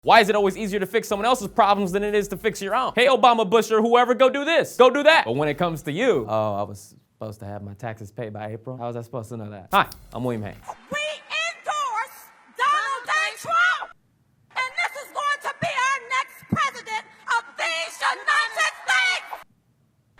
Why is it always easier to fix someone else's problems than it is to fix your own? Hey, Obama, Bush, or whoever, go do this, go do that. But when it comes to you, oh, I was supposed to have my taxes paid by April. How was I supposed to know that? Hi, I'm William Haynes. We endorse Donald J. Trump, and this is going to be our next president of these United States.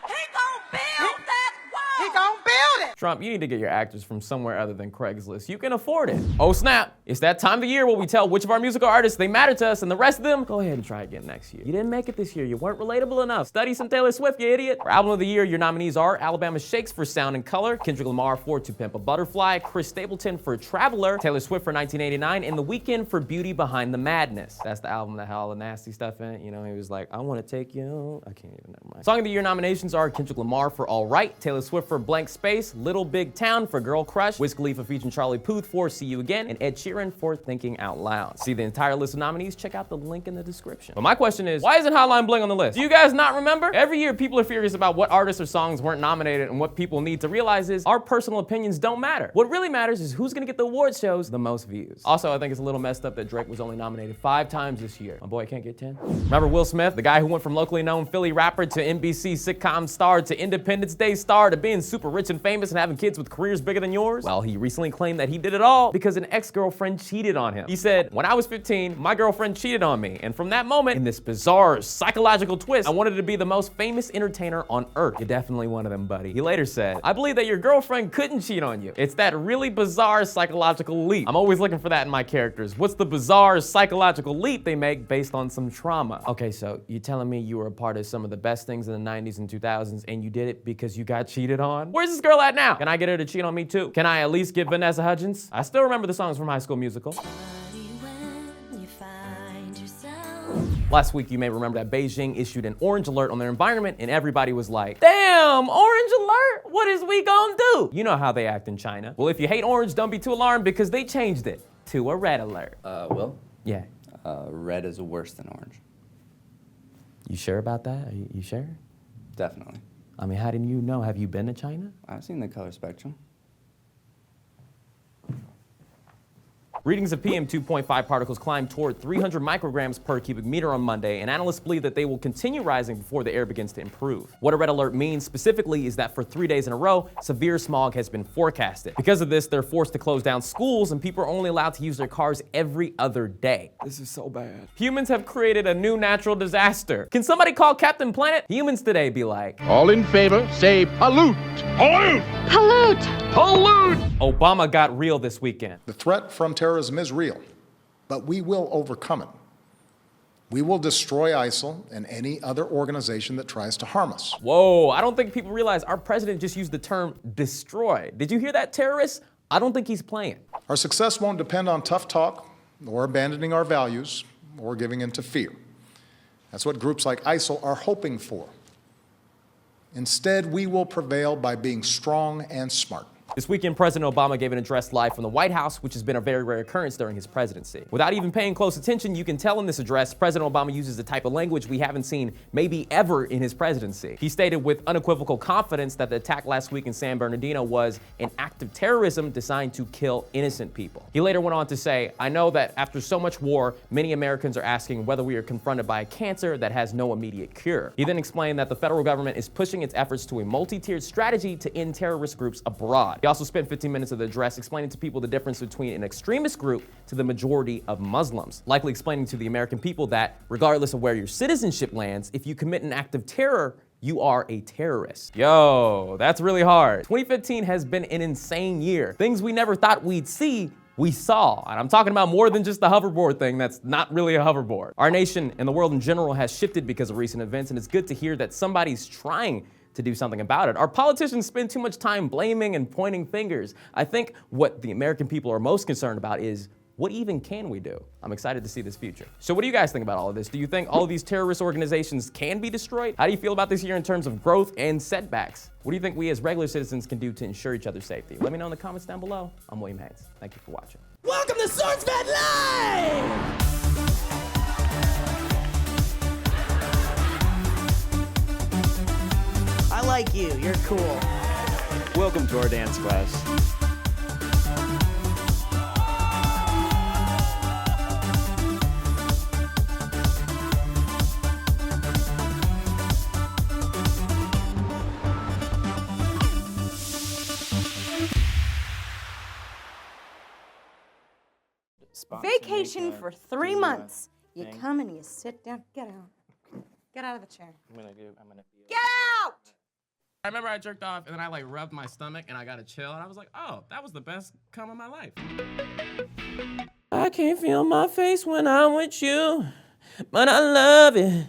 He gonna build that wall. He gonna build it. Trump, you need to get your actors from somewhere other than Craigslist. You can afford it. Oh snap, it's that time of the year where we tell which of our musical artists they matter to us and the rest of them, go ahead and try again next year. You didn't make it this year, you weren't relatable enough. Study some Taylor Swift, you idiot. For Album of the Year, your nominees are Alabama Shakes for Sound and Color, Kendrick Lamar for To Pimp a Butterfly, Chris Stapleton for Traveler, Taylor Swift for 1989, and The Weeknd for Beauty Behind the Madness. That's the album that had all the nasty stuff in it. You know, he was like, I wanna take you, I can't even, never mind. Song of the Year nominations are Kendrick Lamar for All Right, Taylor Swift for Blank Space, Little Big Town for Girl Crush, Wiz Khalifa featuring Charlie Puth for See You Again, and Ed Sheeran for Thinking Out Loud. See the entire list of nominees? Check out the link in the description. But my question is, why isn't Hotline Bling on the list? Do you guys not remember? Every year, people are furious about what artists or songs weren't nominated, and what people need to realize is our personal opinions don't matter. What really matters is who's gonna get the award shows the most views. Also, I think it's a little messed up that Drake was only nominated 5 times this year. My boy can't get 10. Remember Will Smith, the guy who went from locally known Philly rapper to NBC sitcom star to Independence Day star to being super rich and famous and having kids with careers bigger than yours? Well, he recently claimed that he did it all because an ex-girlfriend cheated on him. He said, when I was 15, my girlfriend cheated on me. And from that moment, in this bizarre psychological twist, I wanted to be the most famous entertainer on earth. You're definitely one of them, buddy. He later said, I believe that your girlfriend couldn't cheat on you. It's that really bizarre psychological leap. I'm always looking for that in my characters. What's the bizarre psychological leap they make based on some trauma? Okay, so you're telling me you were a part of some of the best things in the 90s and 2000s and you did it because you got cheated on? Where's this girl at now? Can I get her to cheat on me too? Can I at least get Vanessa Hudgens? I still remember the songs from High School Musical. Last week, you may remember that Beijing issued an orange alert on their environment and everybody was like, damn, orange alert? What is we gonna do? You know how they act in China. Well, if you hate orange, don't be too alarmed because they changed it to a red alert. Will? Yeah. Red is worse than orange. You sure about that? Are you sure? Definitely. I mean, how did you know? Have you been to China? I've seen the color spectrum. Readings of PM 2.5 particles climbed toward 300 micrograms per cubic meter on Monday, and analysts believe that they will continue rising before the air begins to improve. What a red alert means specifically is that for 3 days in a row, severe smog has been forecasted. Because of this, they're forced to close down schools, and people are only allowed to use their cars every other day. This is so bad. Humans have created a new natural disaster. Can somebody call Captain Planet? Humans today be like, all in favor, say pollute. Pollute! Pollute. Pollute! Obama got real this weekend. The threat from terrorism is real, but we will overcome it. We will destroy ISIL and any other organization that tries to harm us. Whoa, I don't think people realize our president just used the term destroy. Did you hear that, terrorists? I don't think he's playing. Our success won't depend on tough talk or abandoning our values or giving in to fear. That's what groups like ISIL are hoping for. Instead, we will prevail by being strong and smart. This weekend, President Obama gave an address live from the White House, which has been a very rare occurrence during his presidency. Without even paying close attention, you can tell in this address, President Obama uses the type of language we haven't seen maybe ever in his presidency. He stated with unequivocal confidence that the attack last week in San Bernardino was an act of terrorism designed to kill innocent people. He later went on to say, I know that after so much war, many Americans are asking whether we are confronted by a cancer that has no immediate cure. He then explained that the federal government is pushing its efforts to a multi-tiered strategy to end terrorist groups abroad. He also spent 15 minutes of the address explaining to people the difference between an extremist group to the majority of Muslims, likely explaining to the American people that regardless of where your citizenship lands, if you commit an act of terror, you are a terrorist. Yo, that's really hard. 2015 has been an insane year. Things we never thought we'd see, we saw. And I'm talking about more than just the hoverboard thing that's not really a hoverboard. Our nation and the world in general has shifted because of recent events, and it's good to hear that somebody's trying to do something about it. Our politicians spend too much time blaming and pointing fingers. I think what the American people are most concerned about is, what even can we do? I'm excited to see this future. So what do you guys think about all of this? Do you think all of these terrorist organizations can be destroyed? How do you feel about this year in terms of growth and setbacks? What do you think we as regular citizens can do to ensure each other's safety? Let me know in the comments down below. I'm William Haynes. Thank you for watching. Welcome to SourceFed Live! I like you, you're cool. Welcome to our dance class. Vacation for 3 months. You come and you sit down. Get out. Get out of the chair. Get out! I remember I jerked off and then I like rubbed my stomach and I got a chill and I was like, oh, that was the best cum of my life. I can't feel my face when I'm with you, but I love it.